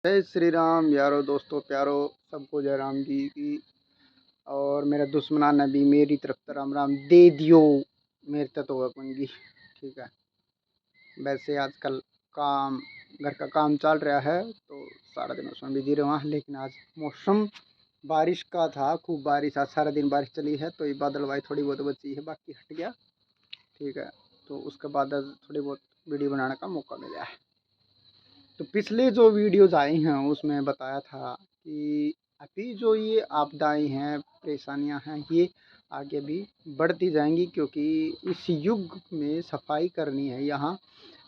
जय श्री राम यारो दोस्तों प्यारो, सबको जय राम जी की। और मेरा दुश्मना ने भी मेरी तरफ से राम राम दे दियो। मेरे तक तो पंगी ठीक है। वैसे आजकल काम घर का काम चल रहा है तो सारा दिन उसमें बिजी रहा, लेकिन आज मौसम बारिश का था, खूब बारिश, आज सारा दिन बारिश चली है तो ये बादलवाई थोड़ी बहुत बची है, बाकी हट गया। ठीक है, तो उसके बाद आज थोड़ी बहुत वीडियो बनाने का मौका मिला है। तो पिछले जो वीडियोज़ आई हैं उसमें बताया था कि अभी जो ये आपदाएँ हैं, परेशानियाँ हैं, ये आगे भी बढ़ती जाएँगी, क्योंकि इस युग में सफाई करनी है। यहाँ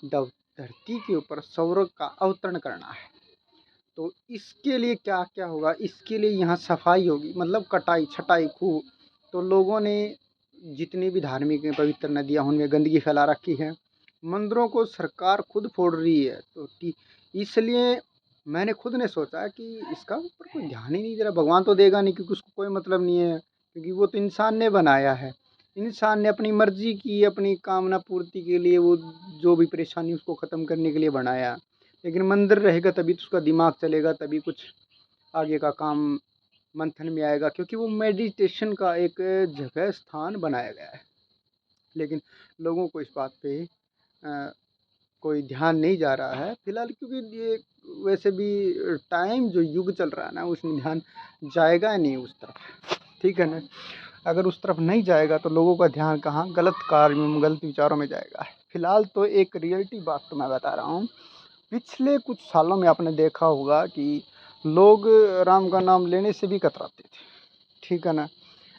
धरती के ऊपर सौर का अवतरण करना है। तो इसके लिए क्या-क्या होगा? इसके लिए यहाँ सफाई होगी, मतलब कटाई, छँटाई खूब। तो लोगों ने जितनी भी धार्मिक पवित्र नदियाँ उनमें गंदगी फैला रखी है। मंदिरों को सरकार खुद फोड़ रही है, तो इसलिए मैंने खुद ने सोचा कि इसका ऊपर कोई ध्यान ही नहीं दे रहा। भगवान तो देगा नहीं, क्योंकि उसको कोई मतलब नहीं है, क्योंकि वो तो इंसान ने बनाया है। इंसान ने अपनी मर्जी की, अपनी कामना पूर्ति के लिए वो जो भी परेशानी उसको ख़त्म करने के लिए बनाया। लेकिन मंदिर रहेगा तभी तो उसका दिमाग चलेगा, तभी कुछ आगे का काम मंथन में आएगा, क्योंकि वो मेडिटेशन का एक जगह स्थान बनाया गया है। लेकिन लोगों को इस बात पे कोई ध्यान नहीं जा रहा है फिलहाल, क्योंकि ये वैसे भी टाइम जो युग चल रहा है ना, उसमें ध्यान जाएगा नहीं उस तरफ। ठीक है ना, अगर उस तरफ नहीं जाएगा तो लोगों का ध्यान कहाँ, गलत कार्यों में, गलत विचारों में जाएगा। फिलहाल तो एक रियलिटी बात तो मैं बता रहा हूँ। पिछले कुछ सालों में आपने देखा होगा कि लोग राम का नाम लेने से भी कतराते थे। ठीक है ना,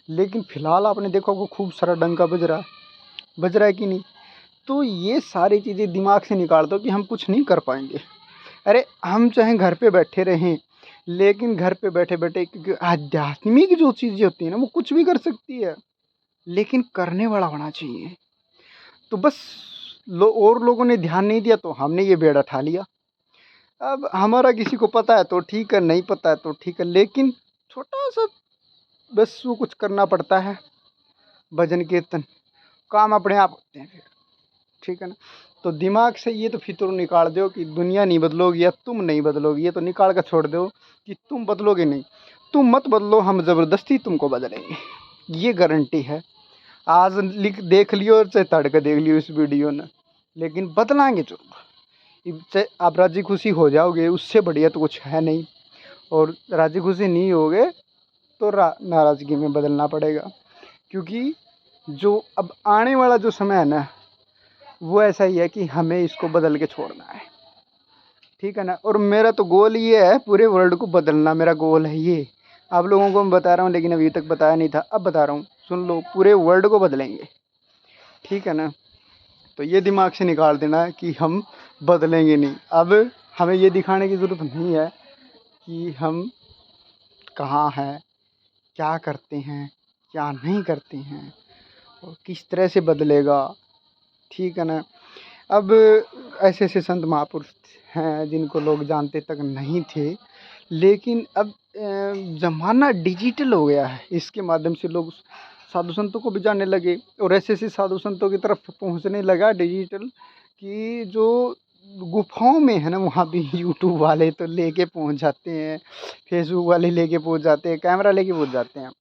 लेकिन फिलहाल आपने देखा होगा खूब सारा डंका बज रहा है कि नहीं। तो ये सारी चीज़ें दिमाग से निकाल दो कि हम कुछ नहीं कर पाएंगे। अरे हम चाहे घर पे बैठे रहें, लेकिन घर पे बैठे बैठे, क्योंकि आध्यात्मिक जो चीज़ें होती हैं ना, वो कुछ भी कर सकती है, लेकिन करने वाला होना चाहिए। तो बस और लोगों ने ध्यान नहीं दिया तो हमने ये बेड़ा ठा लिया। अब हमारा किसी को पता है तो ठीक है, नहीं पता है तो ठीक है, लेकिन छोटा सा बस वो कुछ करना पड़ता है। भजन कीर्तन काम अपने आप होते हैं फिर। ठीक है ना, तो दिमाग से ये तो फितूर निकाल दो कि दुनिया नहीं बदलोगी या तुम नहीं बदलोगी, ये तो निकाल कर छोड़ दो कि तुम बदलोगे नहीं। तुम मत बदलो, हम ज़बरदस्ती तुमको बदलेंगे, ये गारंटी है। आज लिख देख लियो और चाहे तड़के देख लियो इस वीडियो ने, लेकिन बदलाएंगे जरूर। चाहे आप राजी खुशी हो जाओगे, उससे बढ़िया तो कुछ है नहीं। और राजी खुशी नहीं होगे तो नाराज़गी में बदलना पड़ेगा, क्योंकि जो अब आने वाला जो समय है ना, वो ऐसा ही है कि हमें इसको बदल के छोड़ना है। ठीक है ना, और मेरा तो गोल ये है, पूरे वर्ल्ड को बदलना मेरा गोल है ये। आप लोगों को मैं बता रहा हूँ, लेकिन अभी तक बताया नहीं था, अब बता रहा हूँ, सुन लो, पूरे वर्ल्ड को बदलेंगे। ठीक है ना, तो ये दिमाग से निकाल देना है कि हम बदलेंगे नहीं। अब हमें ये दिखाने की ज़रूरत नहीं है कि हम कहाँ हैं, क्या करते हैं, क्या नहीं करते हैं, और किस तरह से बदलेगा। ठीक है ना, अब ऐसे ऐसे संत महापुरुष हैं जिनको लोग जानते तक नहीं थे, लेकिन अब ज़माना डिजिटल हो गया है, इसके माध्यम से लोग साधु संतों को भी जानने लगे, और ऐसे ऐसे साधु संतों की तरफ पहुंचने लगा डिजिटल, कि जो गुफाओं में है ना, वहाँ भी यूट्यूब वाले तो लेके पहुंच जाते हैं, फेसबुक वाले लेके पहुंच जाते हैं, कैमरा लेके पहुंच जाते हैं।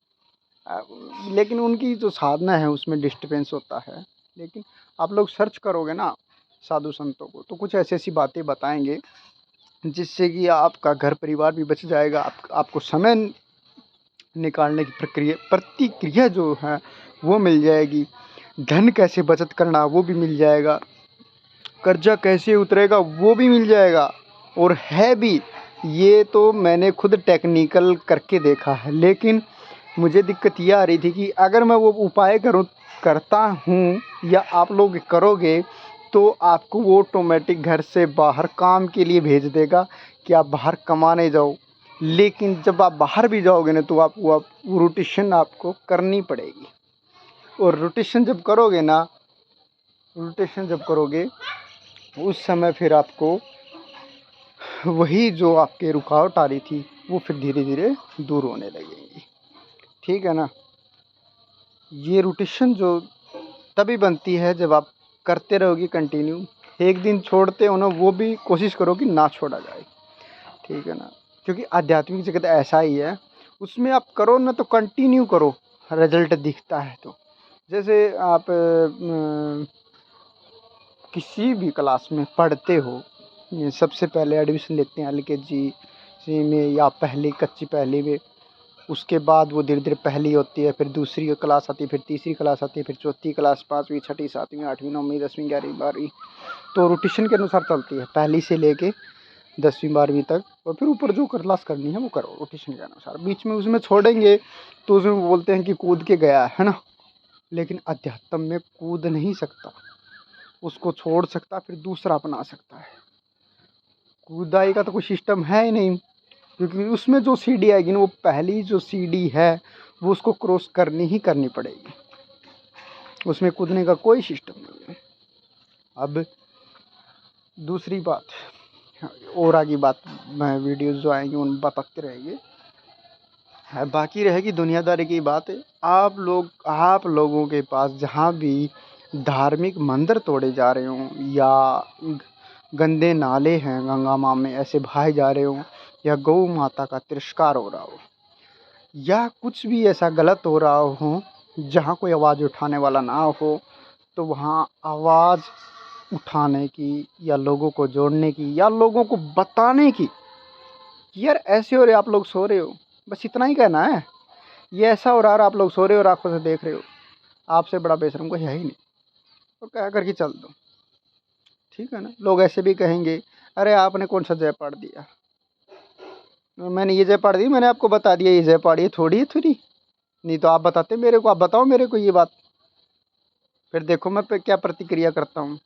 लेकिन उनकी जो साधना है उसमें डिस्टर्बेंस होता है। लेकिन आप लोग सर्च करोगे ना साधु संतों को, तो कुछ ऐसी ऐसी बातें बताएंगे जिससे कि आपका घर परिवार भी बच जाएगा, आपको समय निकालने की प्रतिक्रिया जो है वो मिल जाएगी। धन कैसे बचत करना वो भी मिल जाएगा, कर्जा कैसे उतरेगा वो भी मिल जाएगा। और है भी, ये तो मैंने खुद टेक्निकल करके देखा है, लेकिन मुझे दिक्कत ये आ रही थी कि अगर मैं वो उपाय करता हूँ या आप लोग करोगे, तो आपको वो ऑटोमेटिक घर से बाहर काम के लिए भेज देगा कि आप बाहर कमाने जाओ। लेकिन जब आप बाहर भी जाओगे ना, तो वो रोटेशन आपको करनी पड़ेगी। और रोटेशन जब करोगे उस समय फिर आपको वही जो आपके रुकावट आ रही थी वो फिर धीरे धीरे दूर होने लगेंगी। ठीक है ना, ये रोटेशन जो तभी बनती है जब आप करते रहोगे कंटिन्यू। एक दिन छोड़ते हो ना, वो भी कोशिश करो कि ना छोड़ा जाए। ठीक है ना, क्योंकि आध्यात्मिक जगत ऐसा ही है, उसमें आप करो ना तो कंटिन्यू करो, रिजल्ट दिखता है। तो जैसे आप किसी भी क्लास में पढ़ते हो, ये सबसे पहले एडमिशन लेते हैं LKG में या पहली कच्ची पहली में, उसके बाद वो धीरे धीरे पहली होती है, फिर दूसरी क्लास आती है, फिर तीसरी क्लास आती है, फिर चौथी क्लास, पाँचवीं, छठी, सातवीं, आठवीं, नौवीं, 10वीं, 11वीं, 12वीं। तो रोटेशन के अनुसार चलती है, पहली से लेके 10वीं 12वीं तक, और फिर ऊपर जो क्लास करनी है वो करो रोटेशन के अनुसार। बीच में उसमें छोड़ेंगे तो उसमें बोलते हैं कि कूद के गया है ना, लेकिन अध्यात्म में कूद नहीं सकता, उसको छोड़ सकता, फिर दूसरा अपना सकता है। कूदाई का तो कोई सिस्टम है ही नहीं, क्योंकि उसमें जो सीढ़ी आएगी ना, वो पहली जो सीढ़ी है वो उसको क्रॉस करनी ही करनी पड़ेगी, उसमें कूदने का कोई सिस्टम नहीं है। अब दूसरी बात, और आगे बात मैं वीडियोस जो आएंगे उन बताते रहेंगे, बाकी रहेगी दुनियादारी की बात है। आप लोगों के पास जहाँ भी धार्मिक मंदिर तोड़े जा रहे हों, या गंदे नाले हैं गंगा माँ में ऐसे बहाए जा रहे हों, या गौ माता का तिरस्कार हो रहा हो, या कुछ भी ऐसा गलत हो रहा हो जहाँ कोई आवाज़ उठाने वाला ना हो, तो वहाँ आवाज़ उठाने की, या लोगों को जोड़ने की, या लोगों को बताने की कि यार ऐसे हो रहे, आप लोग सो रहे हो, बस इतना ही कहना है। ये ऐसा हो रहा है, आप लोग सो रहे हो और आंखों से देख रहे हो, आपसे बड़ा बेशरम कोई है ही नहीं, तो कह करके चल दो, ठीक है ना। लोग ऐसे भी कहेंगे, अरे आपने कौन सा जय पढ़ दिया, मैंने ये जय पढ़ दी, मैंने आपको बता दिया ये जय पढ़ी, थोड़ी है थोड़ी, नहीं तो आप बताते मेरे को, आप बताओ मेरे को ये बात, फिर देखो मैं क्या प्रतिक्रिया करता हूँ।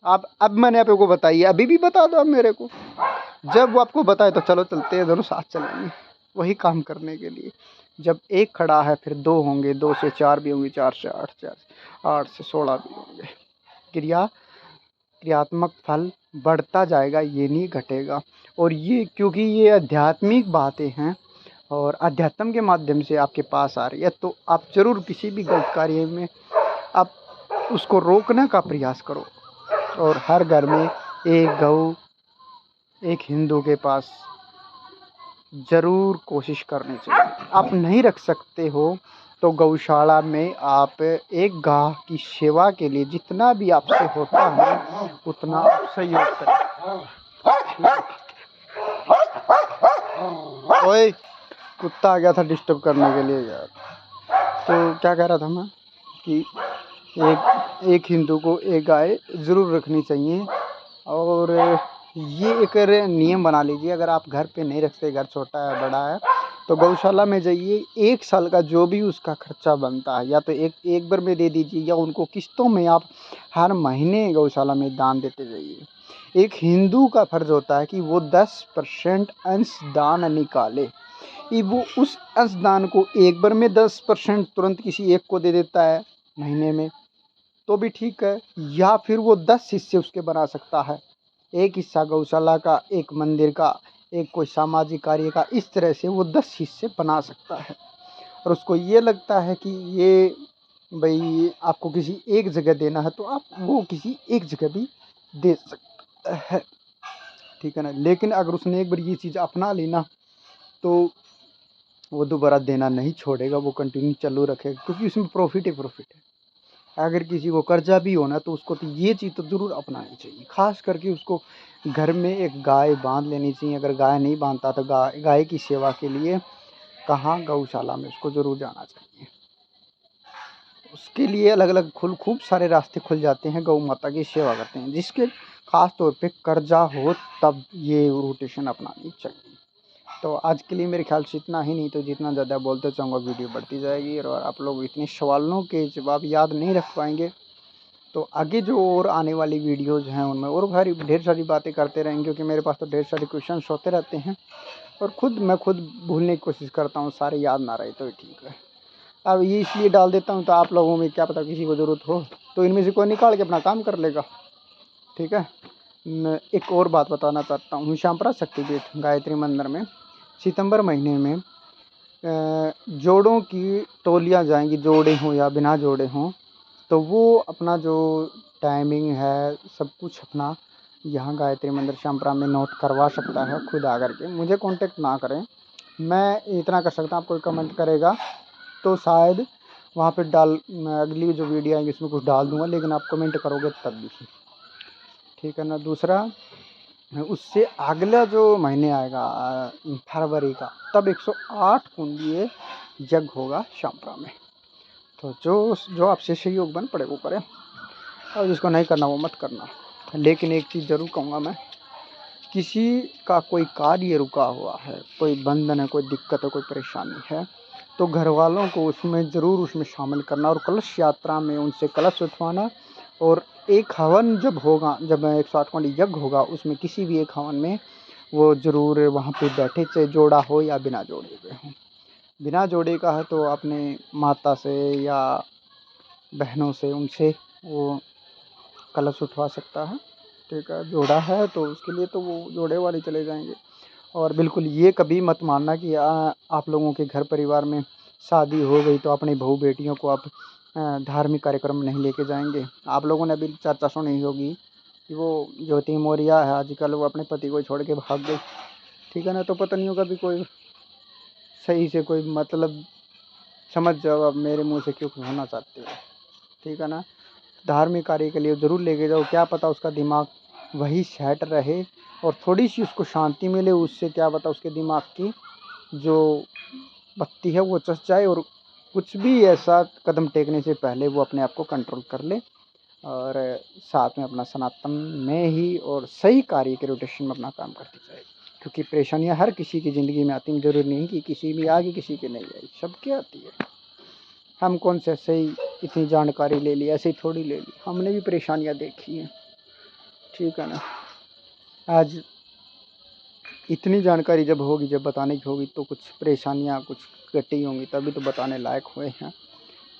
आप अब मैंने आपको बताई है, अभी भी बता दो आप मेरे को, जब वो आपको बताए तो चलो चलते हैं, दोनों साथ चलेंगे वही काम करने के लिए। जब एक खड़ा है फिर दो होंगे, 2 से 4 भी होंगे, 4 से 8, 8 से 16 भी होंगे। क्रियात्मक फल बढ़ता जाएगा, ये नहीं घटेगा। और ये क्योंकि ये आध्यात्मिक बातें हैं और अध्यात्म के माध्यम से आपके पास आ रही है, तो आप ज़रूर किसी भी गलत कार्य में आप उसको रोकने का प्रयास करो। और हर घर में एक गौ, एक हिंदू के पास ज़रूर कोशिश करनी चाहिए। आप नहीं रख सकते हो तो गौशाला में आप एक गाय की सेवा के लिए जितना भी आपसे होता है उतना आप सहयोग करें। ओए कुत्ता आ गया था डिस्टर्ब करने के लिए यार। तो क्या कह रहा था मैं कि एक हिंदू को एक गाय ज़रूर रखनी चाहिए। और ये एक नियम बना लीजिए, अगर आप घर पे नहीं रखते, घर छोटा है बड़ा है, तो गौशाला में जाइए, 1 साल का जो भी उसका खर्चा बनता है या तो एक बार में दे दीजिए, या उनको किस्तों में आप हर महीने गौशाला में दान देते जाइए। एक हिंदू का फर्ज होता है कि वो 10% अंश दान निकाले। कि वो उस अंश दान को एक बार में 10% तुरंत किसी एक को दे देता है महीने में तो भी ठीक है, या फिर वो 10 हिस्से उसके बना सकता है, एक हिस्सा गौशाला का, एक मंदिर का, एक कोई सामाजिक कार्य का, इस तरह से वो 10 हिस्से बना सकता है। और उसको ये लगता है कि ये भाई आपको किसी एक जगह देना है तो आप वो किसी एक जगह भी दे सकता है, ठीक है ना। लेकिन अगर उसने एक बार ये चीज़ अपना ली ना तो वो दोबारा देना नहीं छोड़ेगा, वो कंटिन्यू चालू रखेगा, क्योंकि उसमें प्रॉफिट ही प्रॉफिट है। अगर किसी को कर्जा भी होना तो उसको तो ये चीज़ तो ज़रूर अपनानी चाहिए, खास करके उसको घर में एक गाय बांध लेनी चाहिए। अगर गाय नहीं बांधता तो गाय की सेवा के लिए कहाँ, गौशाला में उसको ज़रूर जाना चाहिए। उसके लिए अलग अलग खूब सारे रास्ते खुल जाते हैं, गौ माता की सेवा करते हैं, जिसके ख़ास तौर पे कर्जा हो तब ये रोटेशन अपनानी चाहिए। तो आज के लिए मेरे ख्याल से इतना ही, नहीं तो जितना ज़्यादा बोलते जाऊँगा वीडियो बढ़ती जाएगी और आप लोग इतने सवालों के जवाब याद नहीं रख पाएंगे। तो आगे जो और आने वाली वीडियोज़ हैं उनमें और ढेर सारी बातें करते रहेंगे, क्योंकि मेरे पास तो ढेर सारे क्वेश्चंस होते रहते हैं और मैं खुद भूलने की कोशिश करता हूँ, सारे याद ना रहे तो ठीक है। अब ये इसलिए डाल देता हूँ तो आप लोगों में क्या पता किसी को ज़रूरत हो तो इनमें से कोई निकाल के अपना काम कर लेगा, ठीक है। मैं एक और बात बताना चाहता हूँ, श्यामपुरा शक्तिपीठ गायत्री मंदिर में सितंबर महीने में जोड़ों की टोलियाँ जाएंगी, जोड़े हों या बिना जोड़े हों, तो वो अपना जो टाइमिंग है सब कुछ अपना यहाँ गायत्री मंदिर श्यामपुरा में नोट करवा सकता है खुद आकर के। मुझे कांटेक्ट ना करें, मैं इतना कर सकता हूँ, आप कोई कमेंट करेगा तो शायद वहाँ पे अगली जो वीडियो आएंगी उसमें कुछ डाल दूँगा, लेकिन आप कमेंट करोगे तब भी, ठीक है ना। दूसरा, उससे अगला जो महीने आएगा फरवरी का, तब 108 कुंडीय यज्ञ होगा श्यामपुरा में। तो जो आपसे सहयोग बन पड़े वो करें, और जिसको नहीं करना वो मत करना। लेकिन एक चीज़ ज़रूर कहूँगा मैं, किसी का कोई कार्य रुका हुआ है, कोई बंधन है, कोई दिक्कत है, कोई परेशानी है, तो घर वालों को उसमें ज़रूर उसमें शामिल करना, और कलश यात्रा में उनसे कलश उठवाना। और एक हवन जब होगा, जब 108 कुंडी यज्ञ होगा, उसमें किसी भी एक हवन में वो ज़रूर वहाँ पे बैठे, चाहे जोड़ा हो या बिना जोड़े के हो। बिना जोड़े का है तो अपने माता से या बहनों से, उनसे वो कलश उठवा सकता है, ठीक है। जोड़ा है तो उसके लिए तो वो जोड़े वाले चले जाएंगे। और बिल्कुल ये कभी मत मानना कि आप लोगों के घर परिवार में शादी हो गई तो अपनी बहू बेटियों को आप धार्मिक कार्यक्रम नहीं लेके जाएंगे। आप लोगों ने अभी चर्चा सुनी होगी कि वो ज्योति मौर्य है, आजकल वो अपने पति को छोड़ के भाग गई, ठीक है ना। तो पता नहीं होगा भी कोई सही से कोई मतलब समझ जाओ आप मेरे मुंह से क्यों होना चाहते हो, ठीक है ना। धार्मिक कार्य के लिए ज़रूर लेके जाओ, क्या पता उसका दिमाग वही सेट रहे और थोड़ी सी उसको शांति मिले, उससे क्या पता उसके दिमाग की जो बत्ती है वो चस जाए, और कुछ भी ऐसा कदम टेकने से पहले वो अपने आप को कंट्रोल कर ले, और साथ में अपना सनातन में ही और सही कार्य के रोटेशन में अपना काम करती जाए। क्योंकि परेशानियां हर किसी की ज़िंदगी में आती हैं, ज़रूरी नहीं कि किसी भी आगे किसी की नहीं आई, सबके आती है। हम कौन से ऐसे ही इतनी जानकारी ले ली, ऐसे ही थोड़ी ले ली, हमने भी परेशानियां देखी हैं, ठीक है ना। आज इतनी जानकारी जब होगी, जब बताने की होगी, तो कुछ परेशानियां कुछ कटी होंगी, तभी तो बताने लायक हुए हैं।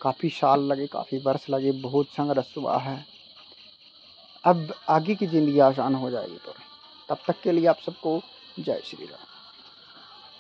काफ़ी साल लगे, काफ़ी वर्ष लगे, बहुत संघर्ष हुआ है। अब आगे की ज़िंदगी आसान हो जाएगी, तो तब तक के लिए आप सबको जय श्री राम।